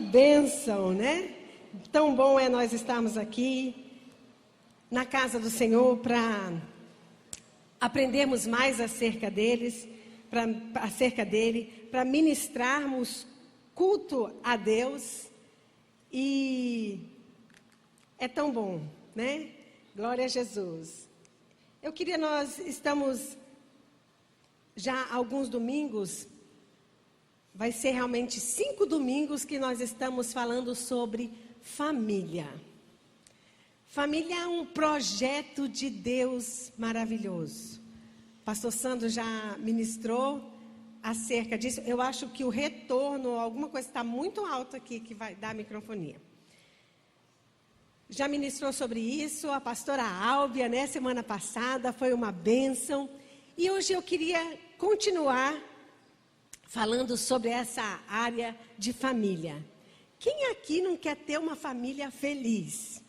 bênção, né? Tão bom é nós estarmos aqui na casa do Senhor para aprendermos mais acerca dele, para ministrarmos culto a Deus. E é tão bom, né? Glória a Jesus. Nós estamos já há alguns domingos, vai ser realmente 5 domingos que nós estamos falando sobre família. Família é um projeto de Deus maravilhoso. Pastor Sandro já ministrou acerca disso. Eu acho que o retorno, alguma coisa está muito alto aqui que vai dar microfonia. Já ministrou sobre isso a pastora Álbia, né? Semana passada, foi uma bênção. E hoje eu queria continuar falando sobre essa área de família. Quem aqui não quer ter uma família feliz?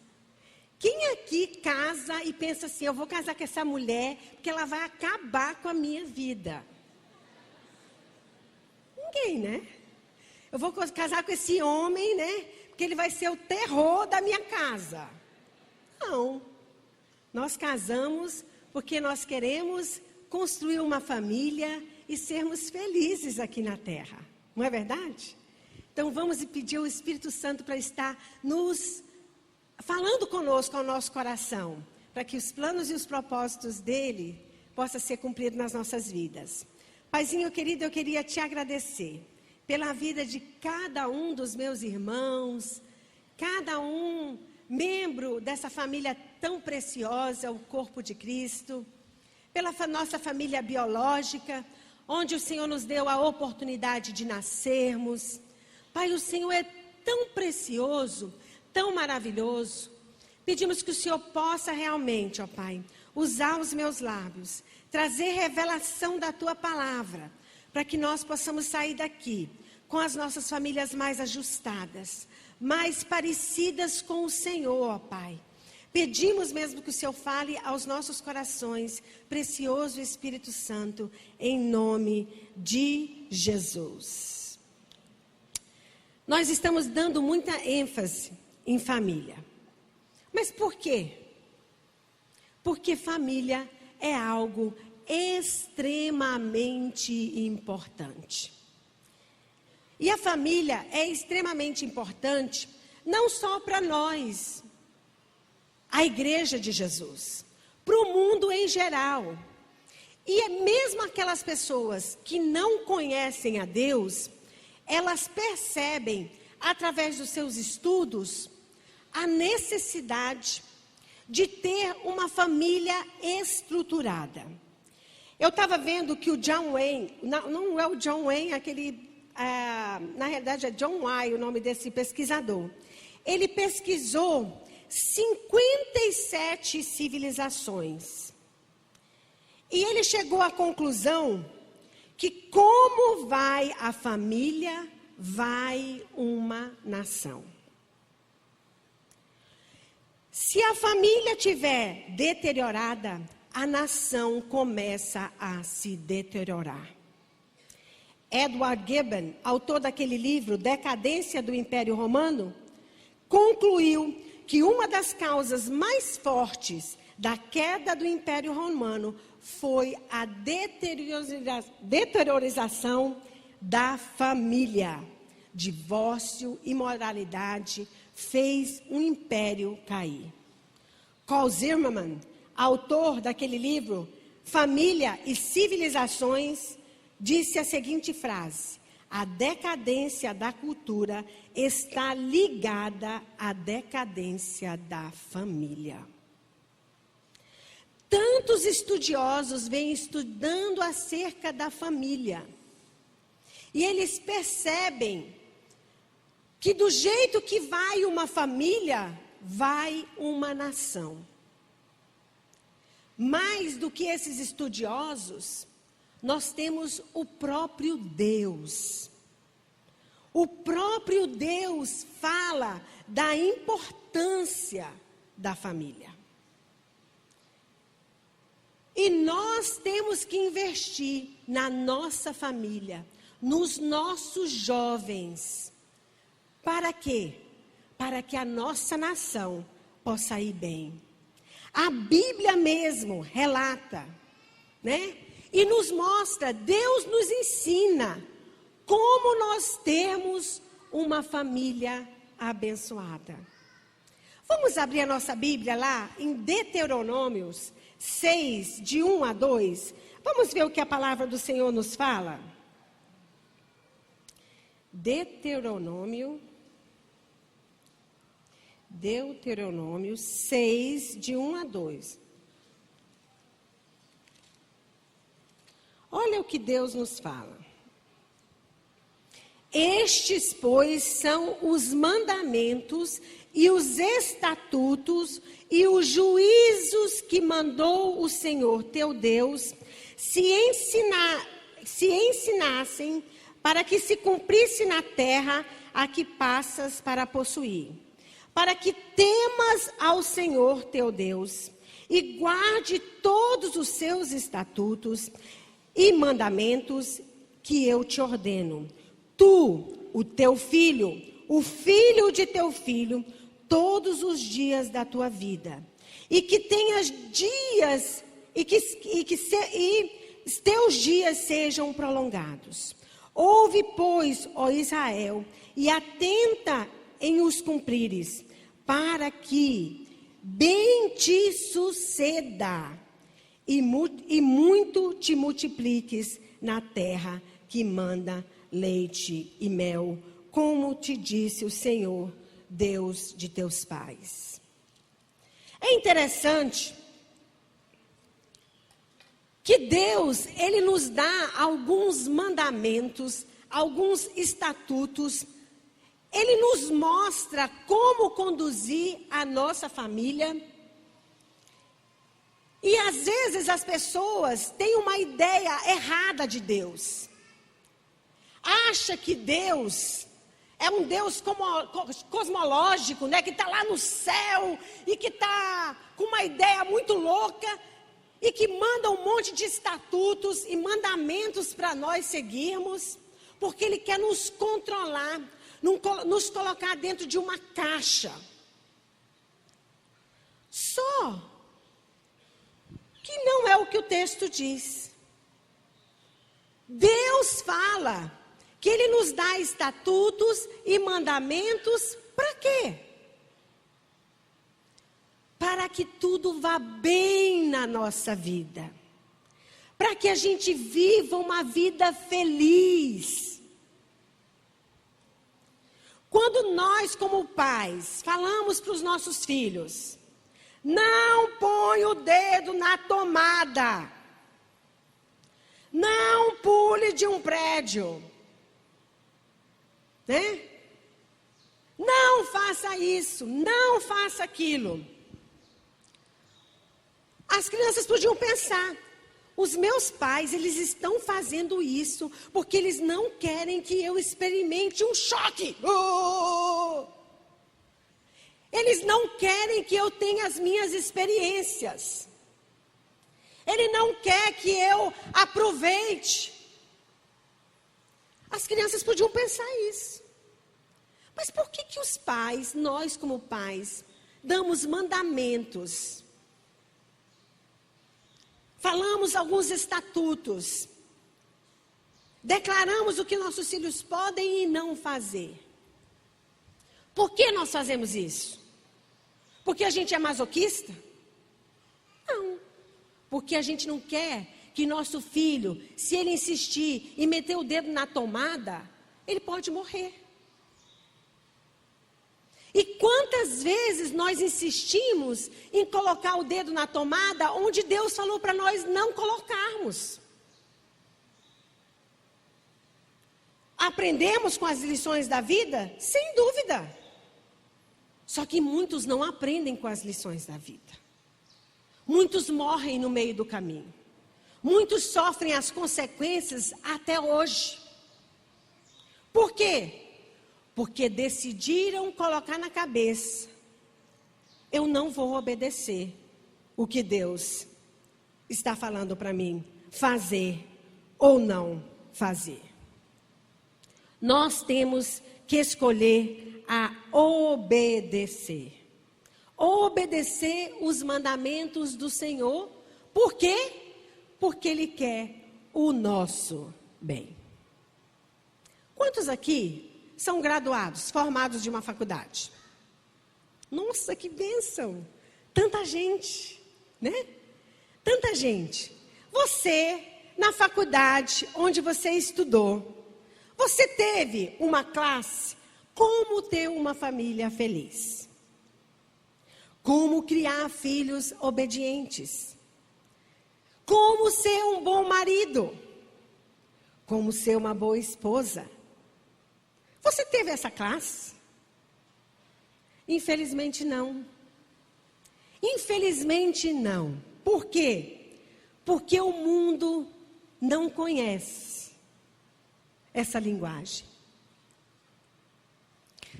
Quem aqui casa e pensa assim, eu vou casar com essa mulher porque ela vai acabar com a minha vida? Ninguém, né? Eu vou casar com esse homem, né? Porque ele vai ser o terror da minha casa. Não. Nós casamos porque nós queremos construir uma família e sermos felizes aqui na terra. Não é verdade? Então vamos pedir ao Espírito Santo para estar falando conosco ao nosso coração, para que os planos e os propósitos dele possam ser cumpridos nas nossas vidas. Paizinho querido, eu queria te agradecer pela vida de cada um dos meus irmãos, cada um membro dessa família tão preciosa, o corpo de Cristo, pela nossa família biológica, onde o Senhor nos deu a oportunidade de nascermos. Pai, o Senhor é tão precioso, tão maravilhoso. Pedimos que o Senhor possa realmente, ó Pai, usar os meus lábios, trazer revelação da Tua palavra, para que nós possamos sair daqui com as nossas famílias mais ajustadas, mais parecidas com o Senhor, ó Pai. Pedimos mesmo que o Senhor fale aos nossos corações, precioso Espírito Santo, em nome de Jesus. Nós estamos dando muita ênfase em família. Mas por quê? Porque família é algo extremamente importante. E a família é extremamente importante, não só para nós, a igreja de Jesus, para o mundo em geral. E mesmo aquelas pessoas que não conhecem a Deus, elas percebem, através dos seus estudos, a necessidade de ter uma família estruturada. Eu estava vendo que o John Wayne, não é o John Wayne, na realidade é John Wayne, o nome desse pesquisador. Ele pesquisou 57 civilizações. E ele chegou à conclusão que como vai a família, vai uma nação. Se a família estiver deteriorada, a nação começa a se deteriorar. Edward Gibbon, autor daquele livro Decadência do Império Romano, concluiu que uma das causas mais fortes da queda do Império Romano foi a deteriorização da família. Divórcio, imoralidade, fez o império cair. Carl Zimmerman, autor daquele livro Família e Civilizações, disse a seguinte frase: a decadência da cultura está ligada à decadência da família. Tantos estudiosos vêm estudando acerca da família. E eles percebem que do jeito que vai uma família, vai uma nação. Mais do que esses estudiosos, nós temos o próprio Deus. O próprio Deus fala da importância da família. E nós temos que investir na nossa família, nos nossos jovens, para quê? Para que a nossa nação possa ir bem. A Bíblia mesmo relata, né? E nos mostra, Deus nos ensina como nós termos uma família abençoada. Vamos abrir a nossa Bíblia lá em Deuteronômios 6, de 1 a 2. Vamos ver o que a palavra do Senhor nos fala? Deuteronômio 6, de 1 a 2. Olha o que Deus nos fala. Estes, pois, são os mandamentos e os estatutos e os juízos que mandou o Senhor teu Deus, se ensinassem para que se cumprisse na terra a que passas para possuir, para que temas ao Senhor teu Deus e guarde todos os seus estatutos e mandamentos que eu te ordeno. Tu, o teu filho, o filho de teu filho, todos os dias da tua vida. E que tenhas dias, e teus dias sejam prolongados. Ouve, pois, ó Israel, e atenta em os cumprires, para que bem te suceda, e muito te multipliques na terra que manda leite e mel, como te disse o Senhor, Deus de teus pais. É interessante que Deus, Ele nos dá alguns mandamentos, alguns estatutos. Ele nos mostra como conduzir a nossa família. E às vezes as pessoas têm uma ideia errada de Deus. Acha que Deus é um Deus cosmológico, né? Que está lá no céu e que está com uma ideia muito louca e que manda um monte de estatutos e mandamentos para nós seguirmos, porque Ele quer nos controlar, nos colocar dentro de uma caixa. Só que não é o que o texto diz. Deus fala que Ele nos dá estatutos e mandamentos para quê? Para que tudo vá bem na nossa vida. Para que a gente viva uma vida feliz. Quando nós, como pais, falamos para os nossos filhos, não põe o dedo na tomada. Não pule de um prédio. Né? Não faça isso, não faça aquilo. As crianças podiam pensar, os meus pais, eles estão fazendo isso porque eles não querem que eu experimente um choque. Eles não querem que eu tenha as minhas experiências. Ele não quer que eu aproveite. As crianças podiam pensar isso. Mas por que os pais, nós como pais, damos mandamentos? Falamos alguns estatutos. Declaramos o que nossos filhos podem e não fazer. Por que nós fazemos isso? Porque a gente é masoquista? Não. Porque a gente não quer que nosso filho, se ele insistir e meter o dedo na tomada, ele pode morrer. E quantas vezes nós insistimos em colocar o dedo na tomada onde Deus falou para nós não colocarmos? Aprendemos com as lições da vida? Sem dúvida. Só que muitos não aprendem com as lições da vida. Muitos morrem no meio do caminho. Muitos sofrem as consequências até hoje. Por quê? Porque decidiram colocar na cabeça: eu não vou obedecer o que Deus está falando para mim fazer ou não fazer. Nós temos que escolher a obedecer. Obedecer os mandamentos do Senhor. Por quê? Porque Ele quer o nosso bem. Quantos aqui são graduados, formados de uma faculdade? Nossa, que bênção! Tanta gente, né? Tanta gente. Você, na faculdade onde você estudou, você teve uma classe, como ter uma família feliz. Como criar filhos obedientes. Como ser um bom marido. Como ser uma boa esposa. Você teve essa classe? Infelizmente não. Infelizmente não. Por quê? Porque o mundo não conhece essa linguagem.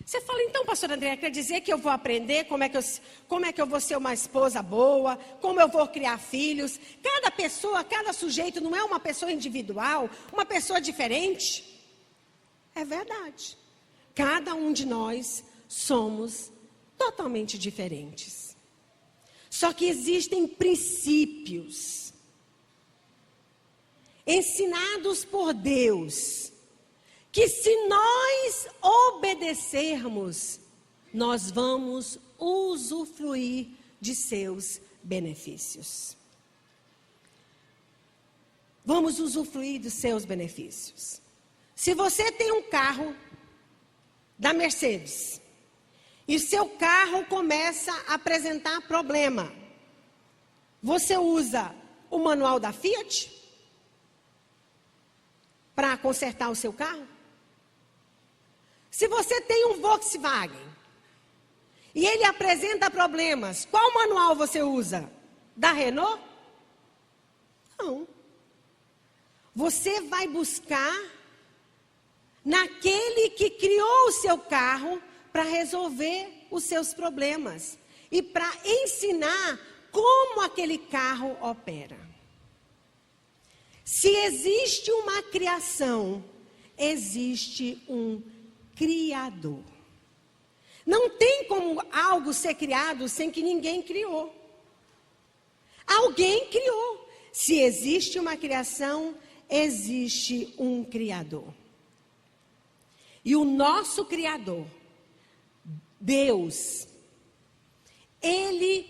Você fala, então, pastor André, quer dizer que eu vou aprender como é que eu vou ser uma esposa boa, como eu vou criar filhos. Cada pessoa, cada sujeito não é uma pessoa individual, uma pessoa diferente. É verdade. Cada um de nós somos totalmente diferentes. Só que existem princípios ensinados por Deus, que se nós obedecermos, nós vamos usufruir de seus benefícios. Vamos usufruir dos seus benefícios. Se você tem um carro da Mercedes, e seu carro começa a apresentar problema, você usa o manual da Fiat para consertar o seu carro? Se você tem um Volkswagen e ele apresenta problemas, qual manual você usa? Da Renault? Não. Você vai buscar naquele que criou o seu carro para resolver os seus problemas e para ensinar como aquele carro opera. Se existe uma criação, existe um Criador. Não tem como algo ser criado sem que ninguém criou. Alguém criou. Se existe uma criação, existe um Criador. E o nosso Criador, Deus, Ele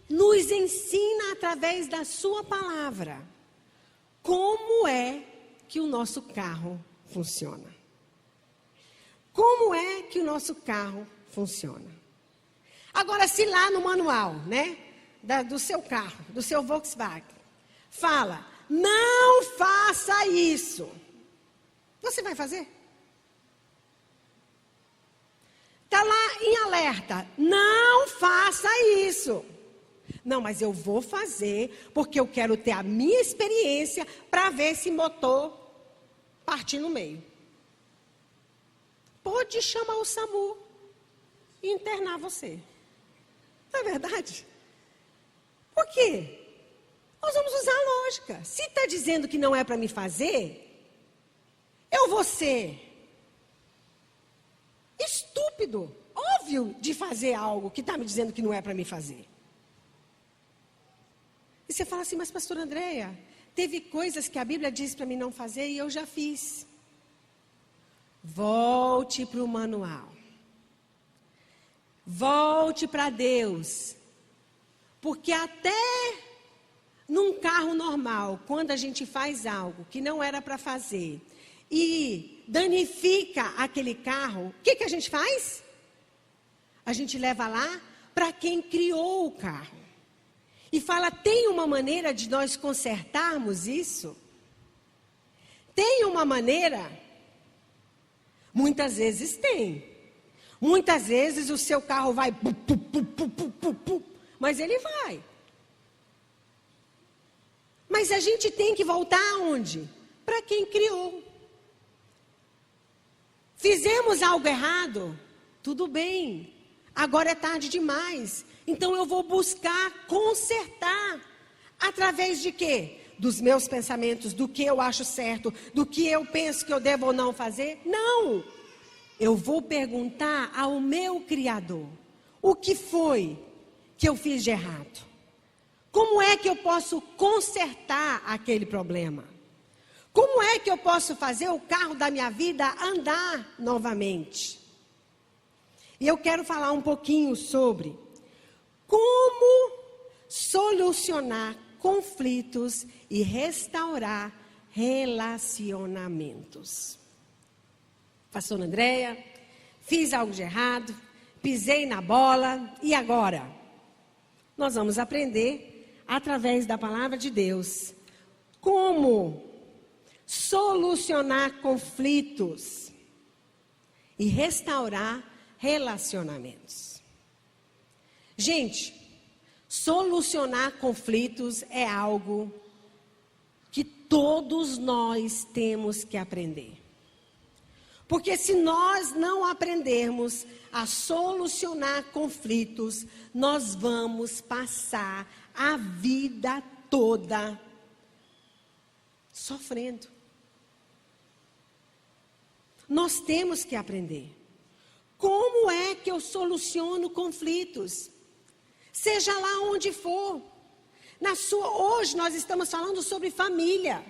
nos ensina através da sua palavra como é que o nosso carro funciona. Como é que o nosso carro funciona? Agora, se lá no manual, né, do seu carro, do seu Volkswagen, fala, não faça isso, você vai fazer? Está lá em alerta, não faça isso. Não, mas eu vou fazer, porque eu quero ter a minha experiência para ver esse motor partir no meio. Pode chamar o SAMU e internar você. Não é verdade? Por quê? Nós vamos usar a lógica. Se está dizendo que não é para me fazer, eu vou ser estúpido, óbvio, de fazer algo que está me dizendo que não é para me fazer. E você fala assim, mas pastora Andréia, teve coisas que a Bíblia diz para mim não fazer e eu já fiz. Volte para o manual. Volte para Deus. Porque até num carro normal, quando a gente faz algo que não era para fazer e danifica aquele carro, o que a gente faz? A gente leva lá para quem criou o carro. E fala, tem uma maneira de nós consertarmos isso? Tem uma maneira? Muitas vezes tem. Muitas vezes o seu carro vai, mas ele vai. Mas a gente tem que voltar aonde? Para quem criou. Fizemos algo errado? Tudo bem. Agora é tarde demais. Então eu vou buscar consertar. Através de quê? Dos meus pensamentos, do que eu acho certo, do que eu penso que eu devo ou não fazer? Não. eu vou perguntar ao meu Criador: o que foi que eu fiz de errado? Como é que eu posso consertar aquele problema? Como é que eu posso fazer o carro da minha vida andar novamente? E eu quero falar um pouquinho sobre como solucionar conflitos e restaurar relacionamentos. Pastora Andréia, fiz algo de errado, pisei na bola, e agora? Nós vamos aprender, através da palavra de Deus, como solucionar conflitos e restaurar relacionamentos. Gente, solucionar conflitos é algo que todos nós temos que aprender. Porque se nós não aprendermos a solucionar conflitos, nós vamos passar a vida toda sofrendo. Nós temos que aprender. Como é que eu soluciono conflitos? Seja lá onde for. Hoje nós estamos falando sobre família.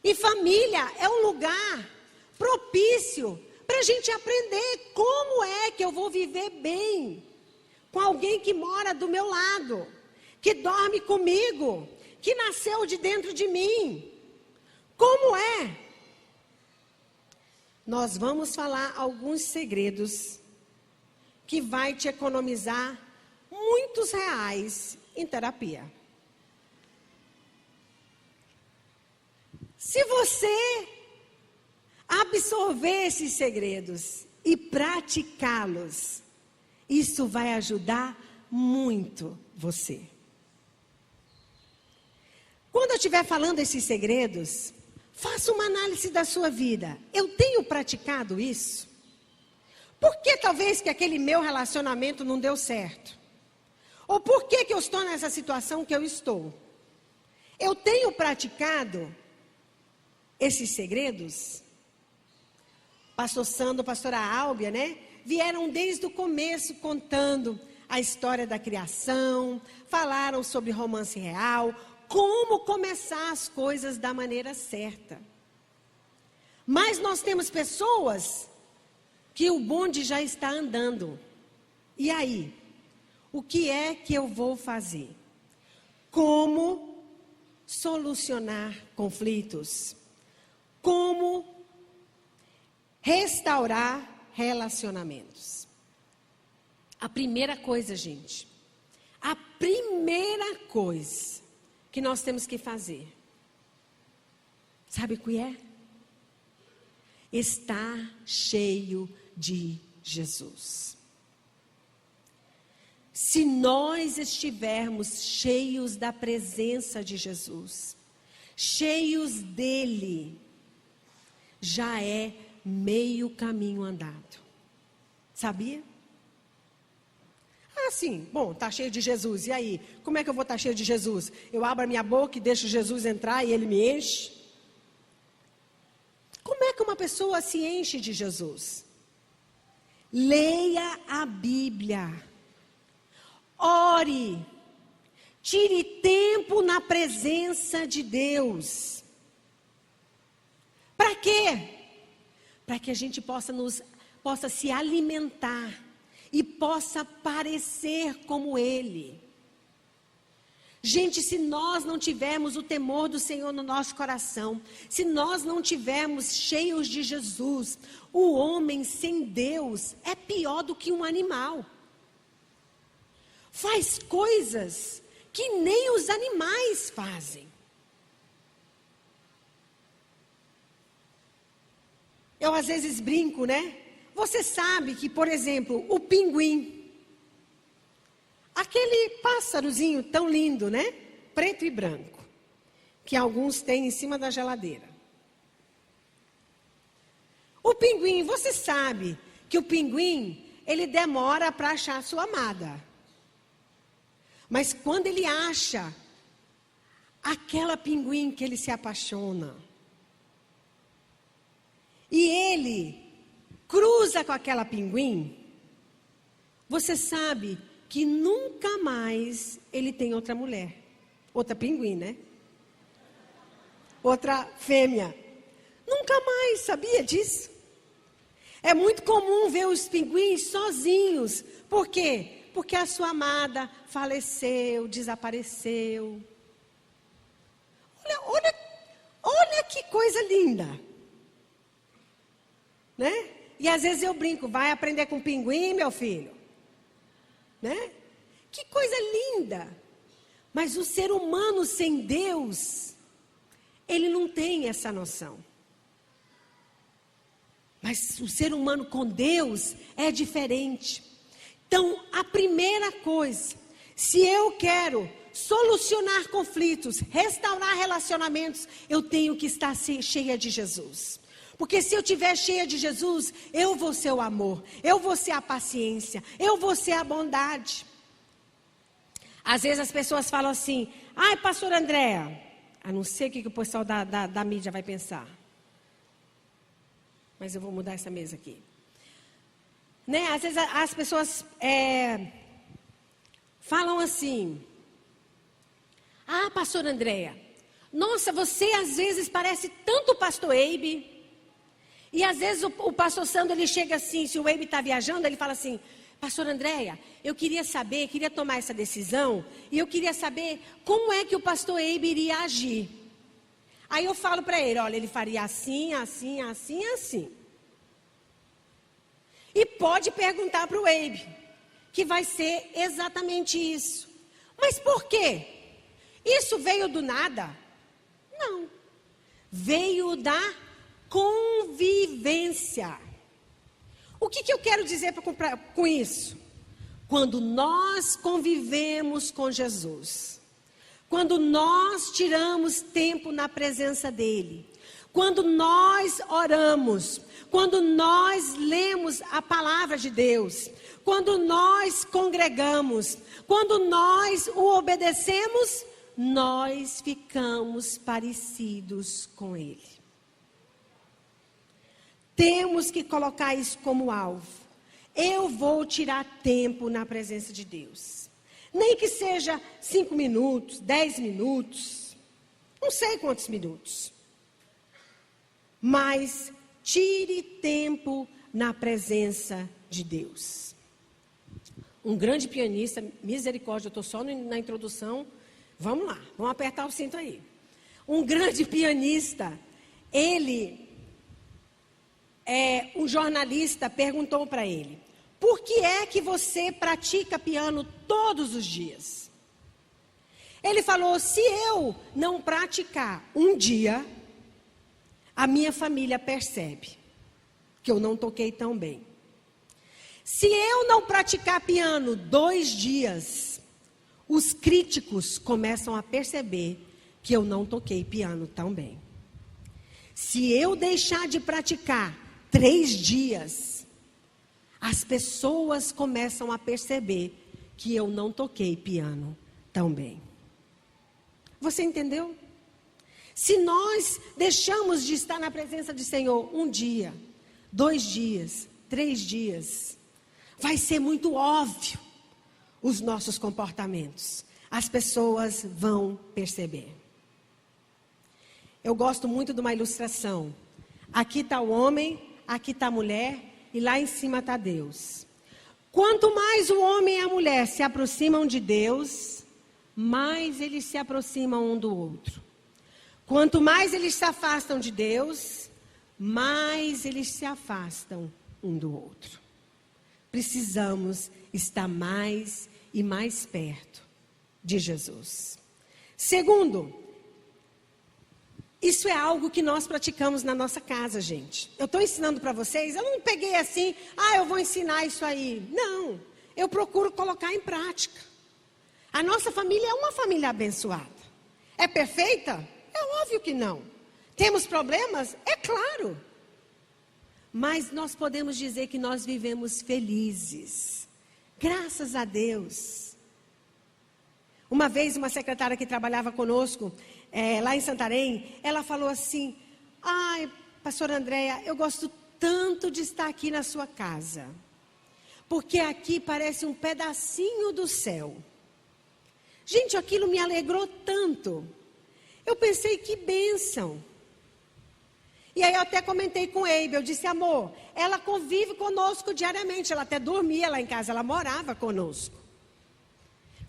E família é um lugar propício para a gente aprender como é que eu vou viver bem com alguém que mora do meu lado, que dorme comigo, que nasceu de dentro de mim. Como é? Nós vamos falar alguns segredos que vai te economizar muitos reais em terapia. Se você absorver esses segredos e praticá-los, isso vai ajudar muito você. Quando eu estiver falando esses segredos, faça uma análise da sua vida. Eu tenho praticado isso? Por que talvez que aquele meu relacionamento não deu certo? Ou por que eu estou nessa situação que eu estou? Eu tenho praticado esses segredos? Pastor Sandro, pastora Álbia, né? Vieram desde o começo contando a história da criação, falaram sobre romance real, como começar as coisas da maneira certa. Mas nós temos pessoas que o bonde já está andando. E aí? O que é que eu vou fazer? Como solucionar conflitos? Como restaurar relacionamentos? A primeira coisa, gente, a primeira coisa que nós temos que fazer, sabe o que é? Estar cheio de Jesus. Se nós estivermos cheios da presença de Jesus, cheios dele, já é meio caminho andado. Sabia? Ah, sim. Bom, está cheio de Jesus. E aí? Como é que eu vou estar cheio de Jesus? Eu abro a minha boca e deixo Jesus entrar e ele me enche? Como é que uma pessoa se enche de Jesus? Leia a Bíblia. Ore. Tire tempo na presença de Deus. Para quê? Para que a gente possa se alimentar e possa parecer como Ele. Gente, se nós não tivermos o temor do Senhor no nosso coração, se nós não tivermos cheios de Jesus, o homem sem Deus é pior do que um animal. Faz coisas que nem os animais fazem. Eu às vezes brinco, né? Você sabe que, por exemplo, o pinguim, aquele pássarozinho tão lindo, né? Preto e branco, que alguns têm em cima da geladeira. O pinguim, você sabe que o pinguim, ele demora para achar a sua amada. Mas quando ele acha aquela pinguim que ele se apaixona, e ele cruza com aquela pinguim, você sabe que nunca mais ele tem outra mulher. Outra pinguim, né? Outra fêmea. Nunca mais, sabia disso? É muito comum ver os pinguins sozinhos. Por quê? Porque a sua amada faleceu, desapareceu. Olha que coisa linda. Né? E às vezes eu brinco, vai aprender com pinguim, meu filho. Né? Que coisa linda. Mas o ser humano sem Deus, ele não tem essa noção. Mas o ser humano com Deus é diferente. Então, a primeira coisa, se eu quero solucionar conflitos, restaurar relacionamentos, eu tenho que estar cheia de Jesus. Porque se eu estiver cheia de Jesus, eu vou ser o amor, eu vou ser a paciência, eu vou ser a bondade. Às vezes as pessoas falam assim, ai, pastora Andréa, a não sei o que o pessoal da mídia vai pensar. Mas eu vou mudar essa mesa aqui. Né? Às vezes as pessoas falam assim, ah, pastora Andréa, nossa, você às vezes parece tanto o pastor Eibe. E às vezes o pastor Sandro, ele chega assim, se o Eibe está viajando, ele fala assim, pastora Andréa, eu queria saber, queria tomar essa decisão, e eu queria saber como é que o pastor Eibe iria agir. Aí eu falo para ele, olha, ele faria assim, assim, assim, assim. E pode perguntar para o Eibe, que vai ser exatamente isso. Mas por quê? Isso veio do nada? Não. Veio da convivência. O que eu quero dizer com isso? Quando nós convivemos com Jesus, quando nós tiramos tempo na presença dEle, quando nós oramos, quando nós lemos a palavra de Deus, quando nós congregamos, quando nós o obedecemos, nós ficamos parecidos com Ele. Temos que colocar isso como alvo. Eu vou tirar tempo na presença de Deus. Nem que seja 5 minutos, 10 minutos, não sei quantos minutos. Mas tire tempo na presença de Deus. Um grande pianista, misericórdia, eu estou só na introdução. Vamos lá, vamos apertar o cinto aí. Um grande pianista, um jornalista perguntou para ele, por que é que você pratica piano todos os dias? Ele falou, se eu não praticar um dia, a minha família percebe que eu não toquei tão bem. Se eu não praticar piano 2 dias, os críticos começam a perceber que eu não toquei piano tão bem. Se eu deixar de praticar 3 dias, as pessoas começam a perceber que eu não toquei piano tão bem. Você entendeu? Se nós deixamos de estar na presença do Senhor 1 dia, 2 dias, 3 dias, vai ser muito óbvio os nossos comportamentos. As pessoas vão perceber. Eu gosto muito de uma ilustração. Aqui está o homem, aqui está a mulher e lá em cima está Deus. Quanto mais o homem e a mulher se aproximam de Deus, mais eles se aproximam um do outro. Quanto mais eles se afastam de Deus, mais eles se afastam um do outro. Precisamos estar mais e mais perto de Jesus. Segundo, isso é algo que nós praticamos na nossa casa, gente. Eu estou ensinando para vocês, eu não peguei assim, eu vou ensinar isso aí. Não, eu procuro colocar em prática. A nossa família é uma família abençoada. É perfeita? É óbvio que não. Temos problemas? É claro. Mas nós podemos dizer que nós vivemos felizes. Graças a Deus. Uma vez, uma secretária que trabalhava conosco, lá em Santarém, ela falou assim, pastora Andréa, eu gosto tanto de estar aqui na sua casa, porque aqui parece um pedacinho do céu. Gente, aquilo me alegrou tanto. Eu pensei, que bênção. E aí eu até comentei com o Eibe, eu disse, amor, ela convive conosco diariamente, ela até dormia lá em casa, ela morava conosco.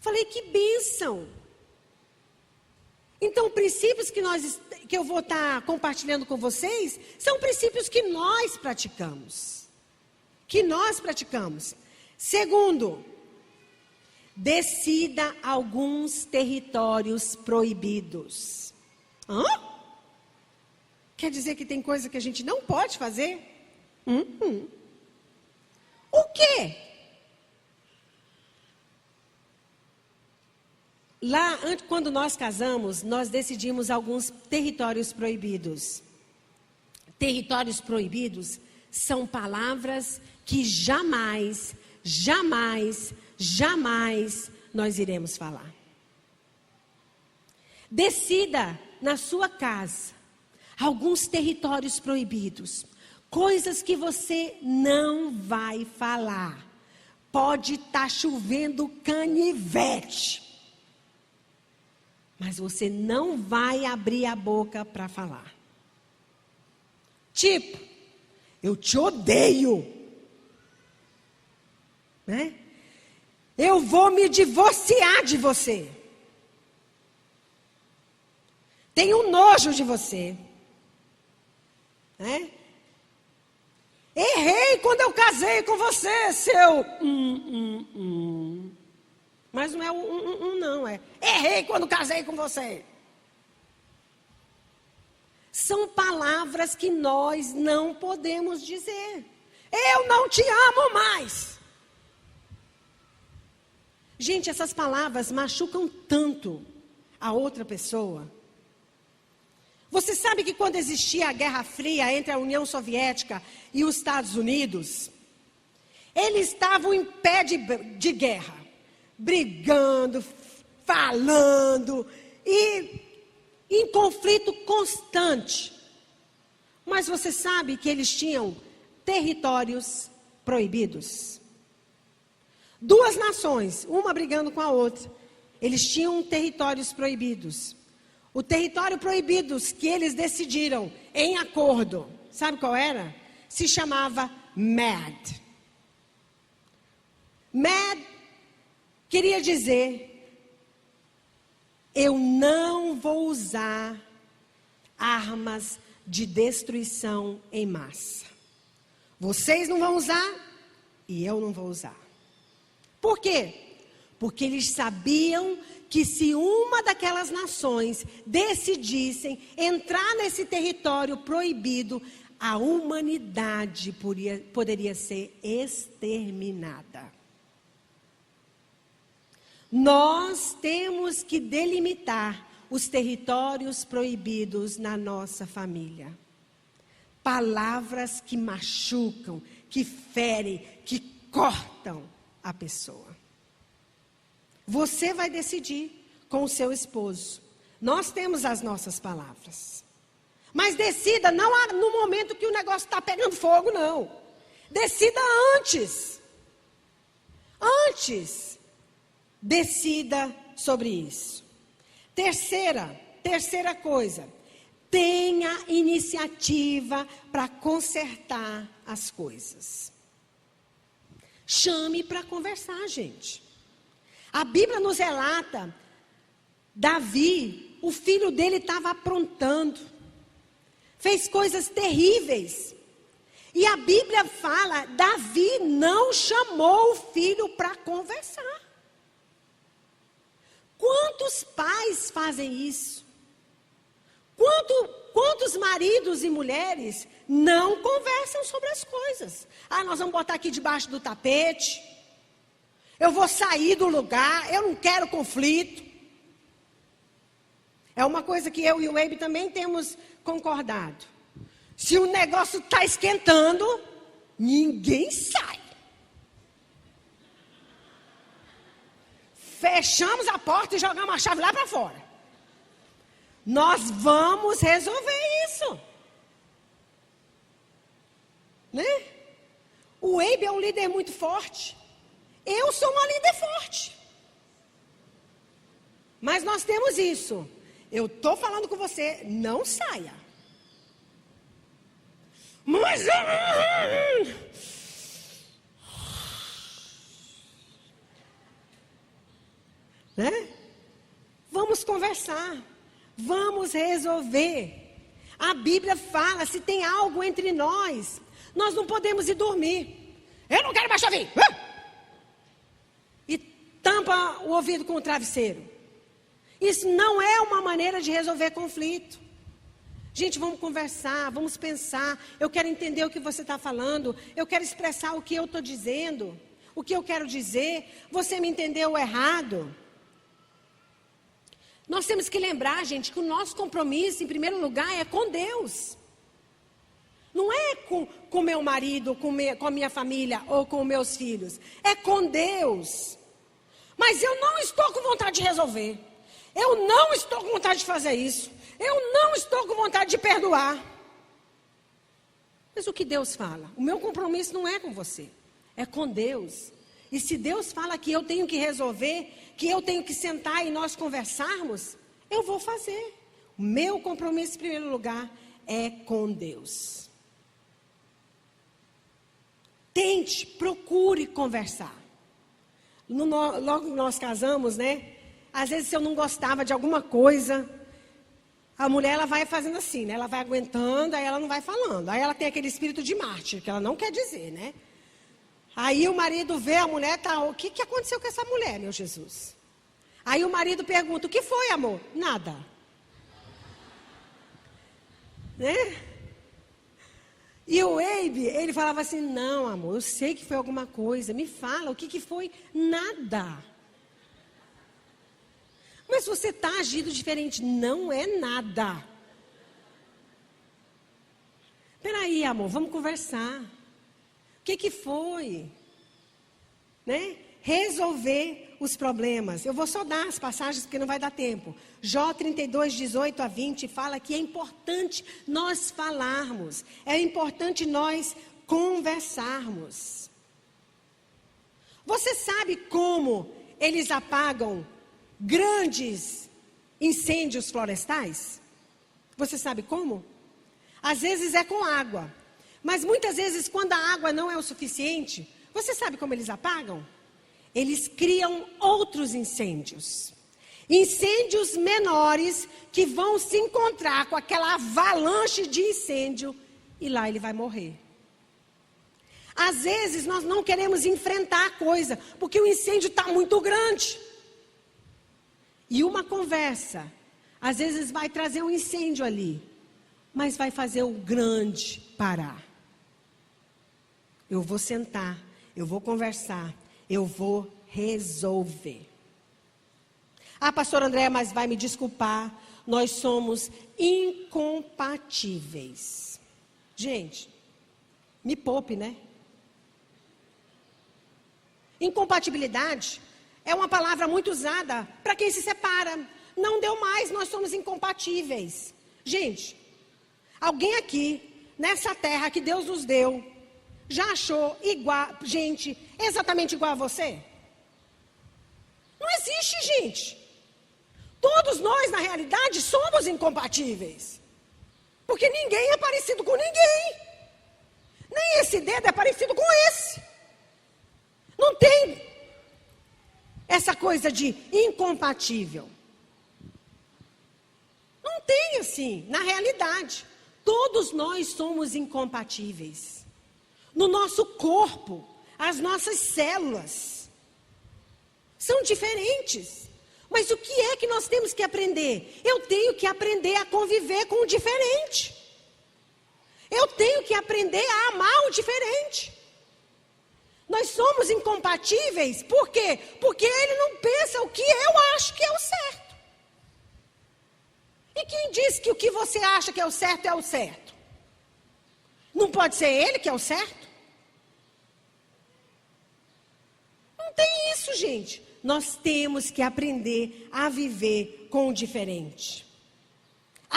Falei, que bênção. Então, princípios que eu vou estar compartilhando com vocês, são princípios que nós praticamos. Segundo, decida alguns territórios proibidos. Hã? Quer dizer que tem coisa que a gente não pode fazer? O quê? Lá, quando nós casamos, nós decidimos alguns territórios proibidos. Territórios proibidos são palavras que jamais nós iremos falar. Decida na sua casa alguns territórios proibidos, coisas que você não vai falar. Pode estar chovendo canivete, mas você não vai abrir a boca para falar. Tipo, eu te odeio, né? Eu vou me divorciar de você. Tenho nojo de você. Né? Errei quando eu casei com você, seu... Mas não é não, é errei quando casei com você. São palavras que nós não podemos dizer. Eu não te amo mais. Gente, essas palavras machucam tanto a outra pessoa. Você sabe que quando existia a Guerra Fria entre a União Soviética e os Estados Unidos, eles estavam em pé de guerra, brigando, falando, e em conflito constante. Mas você sabe que eles tinham territórios proibidos. Duas nações, uma brigando com a outra, eles tinham territórios proibidos. O território proibido que eles decidiram em acordo, sabe qual era? Se chamava MAD. MAD queria dizer, eu não vou usar armas de destruição em massa. Vocês não vão usar e eu não vou usar. Por quê? Porque eles sabiam que se uma daquelas nações decidissem entrar nesse território proibido, a humanidade poderia ser exterminada. Nós temos que delimitar os territórios proibidos na nossa família. Palavras que machucam, que ferem, que cortam a pessoa. Você vai decidir com o seu esposo. Nós temos as nossas palavras. Mas decida não no momento que o negócio está pegando fogo, não. Decida antes. Antes. Decida sobre isso. Terceira coisa. Tenha iniciativa para consertar as coisas. Chame para conversar, gente. A Bíblia nos relata, Davi, o filho dele estava aprontando, fez coisas terríveis. E a Bíblia fala, Davi não chamou o filho para conversar. Quantos pais fazem isso? Quantos maridos e mulheres não conversam sobre as coisas? Nós vamos botar aqui debaixo do tapete. Eu vou sair do lugar, eu não quero conflito. É uma coisa que eu e o Eibe também temos concordado. Se o negócio está esquentando, ninguém sai. Fechamos a porta e jogamos a chave lá para fora. Nós vamos resolver isso. né? O Eibe é um líder muito forte. Eu sou uma líder forte. Mas nós temos isso. Eu estou falando com você, não saia. Mas... né? Vamos conversar. Vamos resolver. A Bíblia fala, se tem algo entre nós, nós não podemos ir dormir. Eu não quero mais ouvir. E tampa o ouvido com o travesseiro. Isso não é uma maneira de resolver conflito. Gente, vamos conversar, vamos pensar. Eu quero entender o que você está falando. Eu quero expressar o que eu estou dizendo. O que eu quero dizer. Você me entendeu errado? Nós temos que lembrar, gente, que o nosso compromisso, em primeiro lugar, é com Deus. Não é com meu marido, com a minha família ou com meus filhos. É com Deus. Mas eu não estou com vontade de resolver. Eu não estou com vontade de fazer isso. Eu não estou com vontade de perdoar. Mas o que Deus fala? O meu compromisso não é com você. É com Deus. E se Deus fala que eu tenho que resolver, que eu tenho que sentar e nós conversarmos, eu vou fazer. O meu compromisso, em primeiro lugar, é com Deus. Tente, procure conversar. Logo que nós casamos, né? Às vezes, se eu não gostava de alguma coisa, a mulher ela vai fazendo assim, né? Ela vai aguentando, aí ela não vai falando. Aí ela tem aquele espírito de mártir, que ela não quer dizer, né? Aí o marido vê a mulher, tá, o que aconteceu com essa mulher, meu Jesus? Aí o marido pergunta, o que foi, amor? Nada. Né? E o Eibe, ele falava assim, não, amor, eu sei que foi alguma coisa, me fala, o que foi? Nada. Mas você está agindo diferente, não é nada. Peraí, amor, vamos conversar. O que foi? Né? Resolver os problemas. Eu vou só dar as passagens porque não vai dar tempo. Jó 32, 18 a 20 fala que é importante nós falarmos. É importante nós conversarmos. Você sabe como eles apagam grandes incêndios florestais? Você sabe como? Às vezes é com água. Mas muitas vezes, quando a água não é o suficiente, você sabe como eles apagam? Eles criam outros incêndios. Incêndios menores que vão se encontrar com aquela avalanche de incêndio e lá ele vai morrer. Às vezes, nós não queremos enfrentar a coisa, porque o incêndio está muito grande. E uma conversa, às vezes vai trazer um incêndio ali, mas vai fazer o grande parar. Eu vou sentar, eu vou conversar, eu vou resolver. Ah, pastor André, mas vai me desculpar, nós somos incompatíveis. Gente, me poupe, né? Incompatibilidade é uma palavra muito usada para quem se separa. Não deu mais, nós somos incompatíveis. Gente, alguém aqui, nessa terra que Deus nos deu, já achou gente exatamente igual a você? Não existe, gente. Todos nós, na realidade, somos incompatíveis. Porque ninguém é parecido com ninguém. Nem esse dedo é parecido com esse. Não tem essa coisa de incompatível. Não tem assim, na realidade. Todos nós somos incompatíveis. No nosso corpo, as nossas células são diferentes. Mas o que é que nós temos que aprender? Eu tenho que aprender a conviver com o diferente. Eu tenho que aprender a amar o diferente. Nós somos incompatíveis, por quê? Porque ele não pensa o que eu acho que é o certo. E quem diz que o que você acha que é o certo é o certo? Não pode ser ele que é o certo? Não tem isso, gente. Nós temos que aprender a viver com o diferente.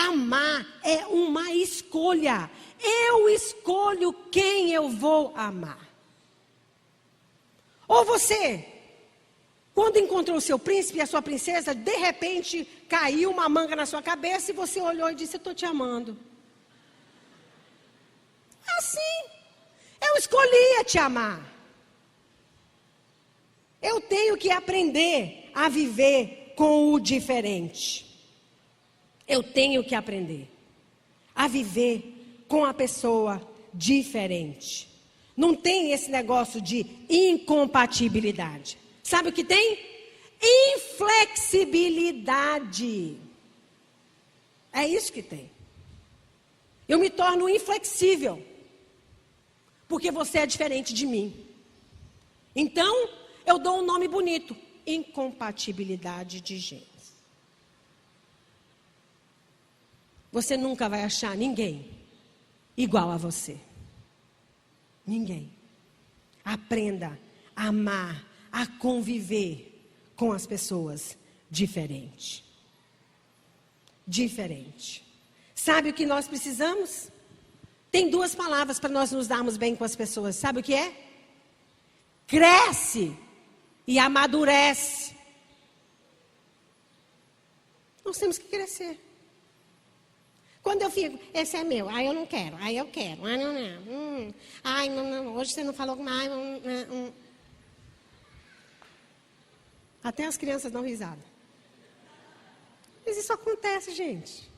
Amar é uma escolha. Eu escolho quem eu vou amar. Ou você, quando encontrou o seu príncipe e a sua princesa, de repente caiu uma manga na sua cabeça e você olhou e disse: eu estou te amando. Assim, eu escolhi te amar. Eu tenho que aprender a viver com o diferente. Eu tenho que aprender a viver com a pessoa diferente. Não tem esse negócio de incompatibilidade. Sabe o que tem? Inflexibilidade. É isso que tem. Eu me torno inflexível, porque você é diferente de mim. Então, eu dou um nome bonito: incompatibilidade de genes. Você nunca vai achar ninguém igual a você. Ninguém. Aprenda a amar, a conviver com as pessoas diferente. Diferente. Sabe o que nós precisamos? Tem duas palavras para nós nos darmos bem com as pessoas. Sabe o que é? Cresce e amadurece. Nós temos que crescer. Quando eu fico, esse é meu, aí eu não quero, aí eu quero, ai não, ai não, hoje você não falou mais, Até as crianças dão risada. Mas isso acontece, gente.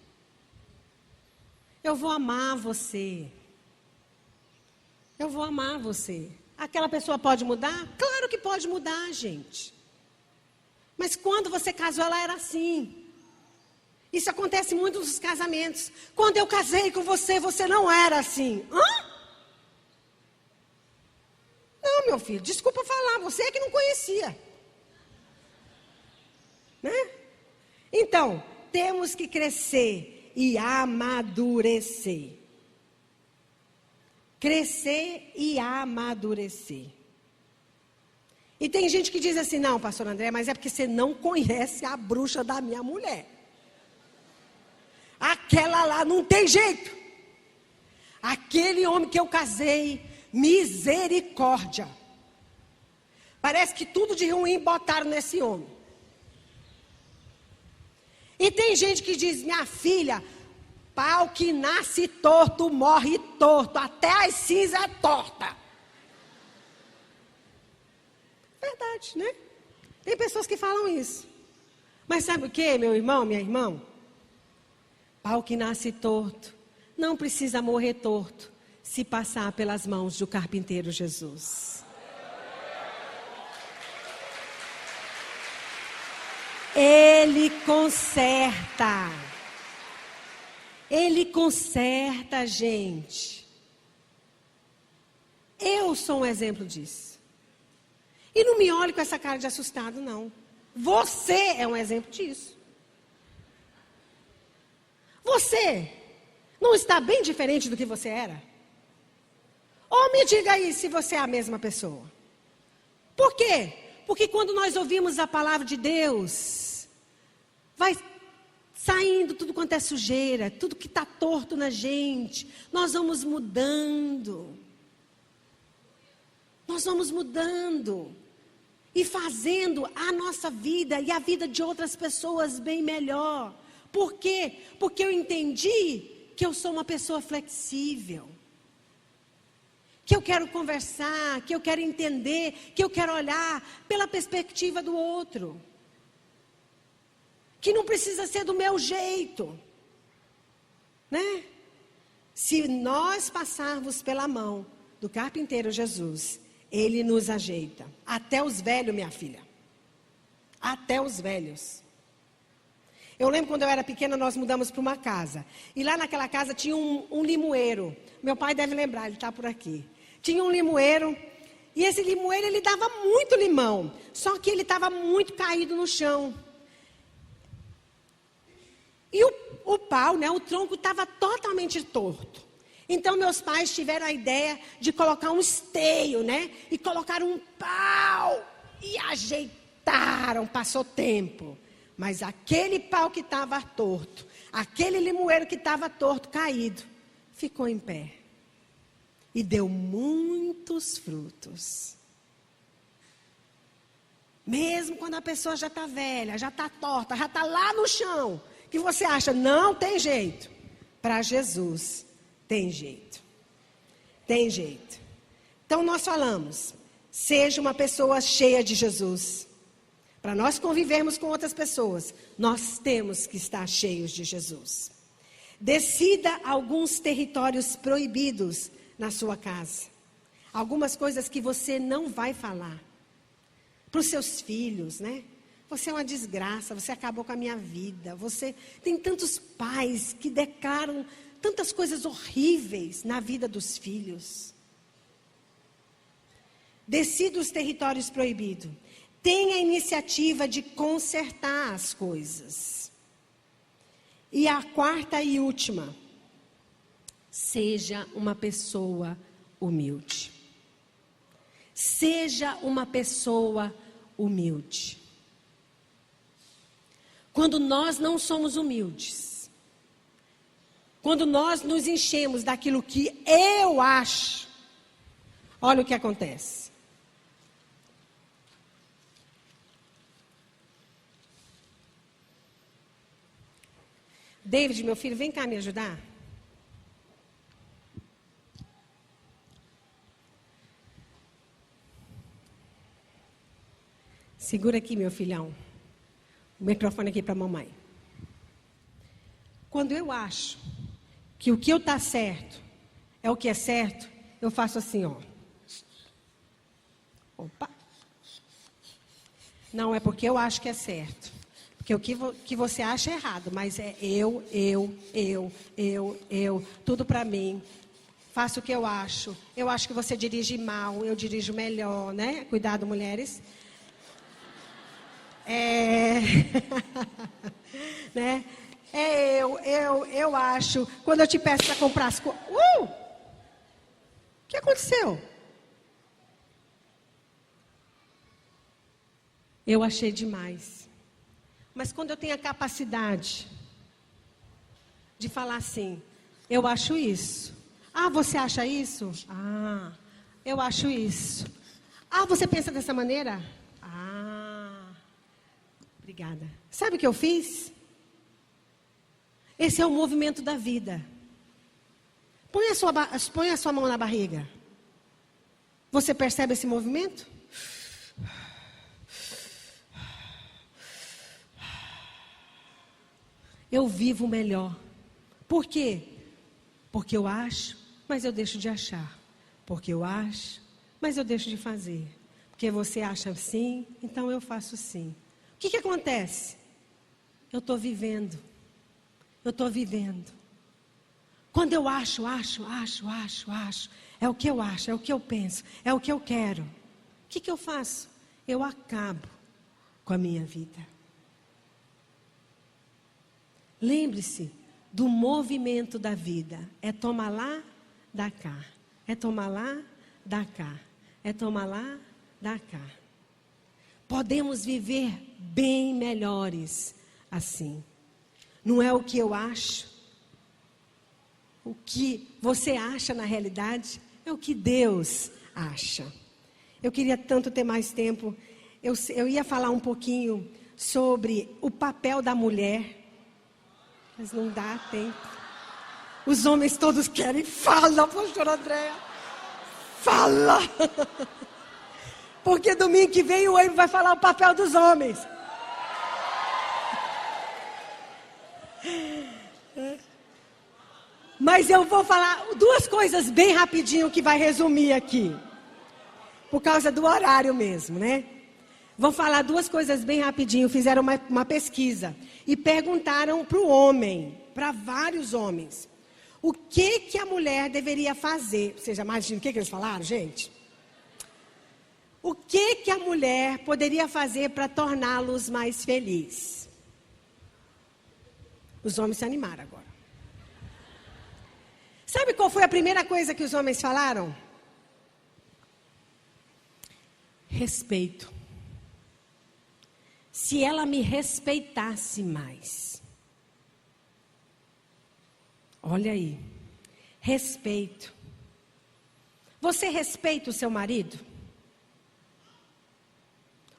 Eu vou amar você. Eu vou amar você. Aquela pessoa pode mudar? Claro que pode mudar, gente. Mas quando você casou, ela era assim. Isso acontece muito nos casamentos. Quando eu casei com você, você não era assim. Hã? Não, meu filho, desculpa falar, você é que não conhecia. Né? Então, temos que crescer e amadurecer. Crescer e amadurecer. E tem gente que diz assim: não, pastor André, mas é porque você não conhece a bruxa da minha mulher. Aquela lá não tem jeito. Aquele homem que eu casei, misericórdia. Parece que tudo de ruim botaram nesse homem. E tem gente que diz: minha filha, pau que nasce torto, morre torto, até as cinzas é torta. Verdade, né? Tem pessoas que falam isso. Mas sabe o que, meu irmão, minha irmã? Pau que nasce torto não precisa morrer torto se passar pelas mãos do carpinteiro Jesus. Ele conserta. Ele conserta a gente. Eu sou um exemplo disso. E não me olhe com essa cara de assustado, não. Você é um exemplo disso. Você não está bem diferente do que você era? Ou me diga aí se você é a mesma pessoa. Por quê? Porque quando nós ouvimos a palavra de Deus, vai saindo tudo quanto é sujeira, tudo que está torto na gente. Nós vamos mudando. Nós vamos mudando. E fazendo a nossa vida e a vida de outras pessoas bem melhor. Por quê? Porque eu entendi que eu sou uma pessoa flexível. Que eu quero conversar, que eu quero entender, que eu quero olhar pela perspectiva do outro. Que não precisa ser do meu jeito. Né? Se nós passarmos pela mão do carpinteiro Jesus, ele nos ajeita. Até os velhos, minha filha. Até os velhos. Eu lembro quando eu era pequena, nós mudamos para uma casa. E lá naquela casa tinha um limoeiro. Meu pai deve lembrar, ele está por aqui. Tinha um limoeiro. E esse limoeiro, ele dava muito limão. Só que ele estava muito caído no chão. E o pau, né, o tronco estava totalmente torto. Então, meus pais tiveram a ideia de colocar um esteio, né? E colocaram um pau. E ajeitaram, passou tempo. Mas aquele pau que estava torto, Aquele limoeiro que estava torto, caído, ficou em pé. E deu muitos frutos. Mesmo quando a pessoa já está velha, já está torta, já está lá no chão, que você acha, não tem jeito. Para Jesus, tem jeito. Tem jeito. Então nós falamos, seja uma pessoa cheia de Jesus. Para nós convivermos com outras pessoas, nós temos que estar cheios de Jesus. Decida alguns territórios proibidos na sua casa. Algumas coisas que você não vai falar. Para os seus filhos, né? Você é uma desgraça, você acabou com a minha vida. Você tem tantos pais que declaram tantas coisas horríveis na vida dos filhos. Decida os territórios proibidos. Tenha a iniciativa de consertar as coisas. E a quarta e última. Seja uma pessoa humilde. Seja uma pessoa humilde. Quando nós não somos humildes, quando nós nos enchemos daquilo que eu acho, olha o que acontece. David, meu filho, vem cá me ajudar. Segura aqui, meu filhão. O microfone aqui para a mamãe. Quando eu acho que o que eu está certo é o que é certo, eu faço assim, ó. Opa. Não é porque eu acho que é certo. Porque o que você acha é errado, mas é eu, tudo para mim. Faço o que eu acho. Eu acho que você dirige mal, eu dirijo melhor, né? Cuidado, mulheres. Né? Eu acho. Quando eu te peço para comprar as coisas. O que aconteceu? Eu achei demais. Mas quando eu tenho a capacidade de falar assim, eu acho isso. Ah, você acha isso? Ah, eu acho isso. Ah, você pensa dessa maneira? Ah, obrigada. Sabe o que eu fiz? Esse é o movimento da vida. Põe a sua mão na barriga. Você percebe esse movimento? Eu vivo melhor. Por quê? Porque eu acho, mas eu deixo de achar. Porque eu acho, mas eu deixo de fazer. Porque você acha assim, então eu faço sim. O que acontece? Eu estou vivendo. Eu estou vivendo. Quando eu acho. É o que eu acho, é o que eu penso, é o que eu quero. O que eu faço? Eu acabo com a minha vida. Lembre-se do movimento da vida. É tomar lá, dá cá. É tomar lá, dá cá. É tomar lá, dá cá. Podemos viver bem melhores assim. Não é o que eu acho. O que você acha na realidade é o que Deus acha. Eu queria tanto ter mais tempo. Eu ia falar um pouquinho sobre o papel da mulher. Mas não dá tempo. Os homens todos querem. Fala, pastora Andréa. Fala. Porque domingo que vem o Evo vai falar o papel dos homens. Mas eu vou falar duas coisas bem rapidinho que vai resumir aqui. Por causa do horário mesmo, né? Vou falar duas coisas bem rapidinho. Fizeram uma pesquisa e perguntaram para o homem, para vários homens, o que a mulher deveria fazer. Você já imagina o que eles falaram, gente? O que a mulher poderia fazer para torná-los mais felizes? Os homens se animaram agora. Sabe qual foi a primeira coisa que os homens falaram? Respeito. Se ela me respeitasse mais. Olha aí. Respeito. Você respeita o seu marido?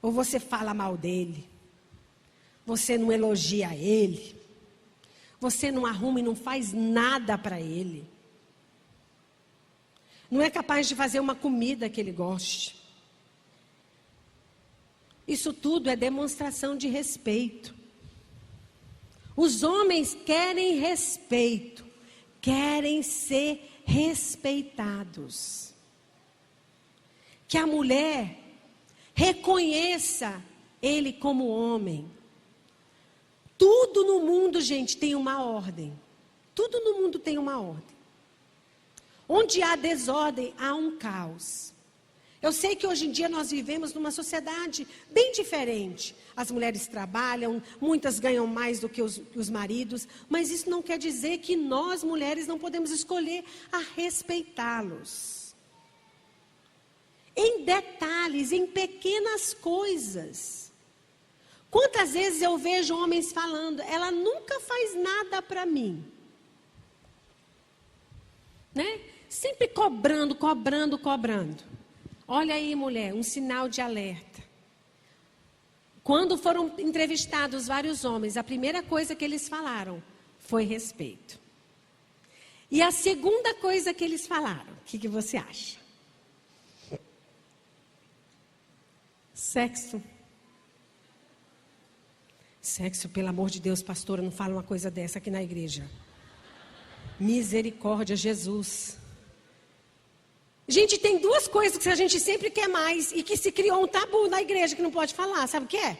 Ou você fala mal dele? Você não elogia ele? Você não arruma e não faz nada para ele? Não é capaz de fazer uma comida que ele goste? Isso tudo é demonstração de respeito. Os homens querem respeito, querem ser respeitados. Que a mulher reconheça ele como homem. Tudo no mundo, gente, tem uma ordem. Tudo no mundo tem uma ordem. Onde há desordem, há um caos. Eu sei que hoje em dia nós vivemos numa sociedade bem diferente. As mulheres trabalham, muitas ganham mais do que os maridos, mas isso não quer dizer que nós, mulheres, não podemos escolher a respeitá-los. Em detalhes, em pequenas coisas. Quantas vezes eu vejo homens falando, ela nunca faz nada para mim. Né? Sempre cobrando. Olha aí, mulher, um sinal de alerta. Quando foram entrevistados vários homens, a primeira coisa que eles falaram foi respeito. E a segunda coisa que eles falaram, o que você acha? Sexo. Sexo, pelo amor de Deus, pastora, não fala uma coisa dessa aqui na igreja. Misericórdia, Jesus. Gente, tem duas coisas que a gente sempre quer mais e que se criou um tabu na igreja que não pode falar. Sabe o que é?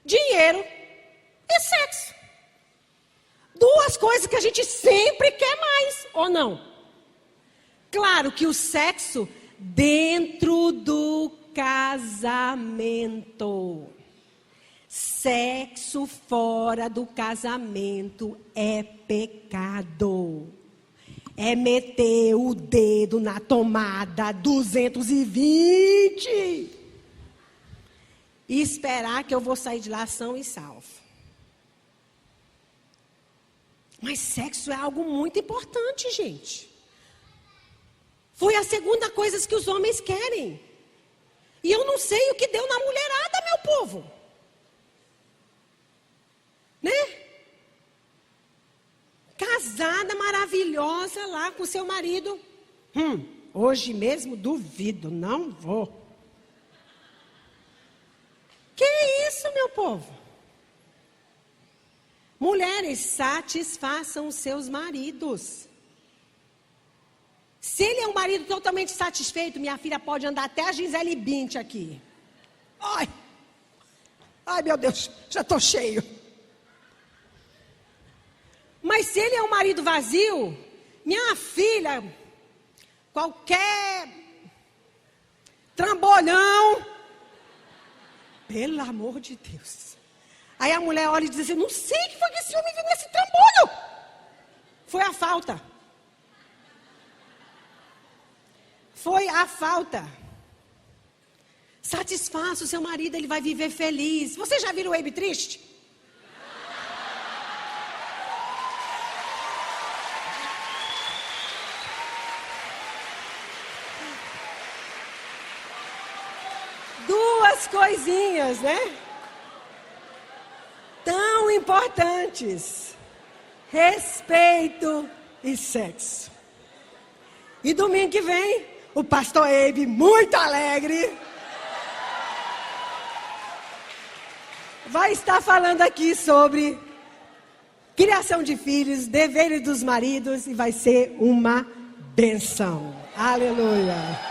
Dinheiro e sexo. Duas coisas que a gente sempre quer mais, ou não? Claro que o sexo dentro do casamento. Sexo fora do casamento é pecado. É meter o dedo na tomada 220 e esperar que eu vou sair de lá são e salvo. Mas sexo é algo muito importante, gente. Foi a segunda coisa que os homens querem. E eu não sei o que deu na mulherada, meu povo. Né? Casada, maravilhosa lá com seu marido. Hoje mesmo duvido, não vou. Que isso, meu povo? Mulheres, satisfaçam os seus maridos. Se ele é um marido totalmente satisfeito, minha filha pode andar até a Gisele Bündchen aqui. Ai, meu Deus, já estou cheio. Mas se ele é um marido vazio, minha filha, qualquer trambolhão, pelo amor de Deus. Aí a mulher olha e diz assim, não sei o que foi que esse homem viu nesse trambolho. Foi a falta. Foi a falta. Satisfaça o seu marido, ele vai viver feliz. Você já viu o Abe triste? Duas coisinhas, né? Tão importantes. Respeito e sexo. E domingo que vem, o pastor Abe, muito alegre, vai estar falando aqui sobre criação de filhos, deveres dos maridos, e vai ser uma benção. Aleluia.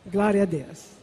Glória a Deus.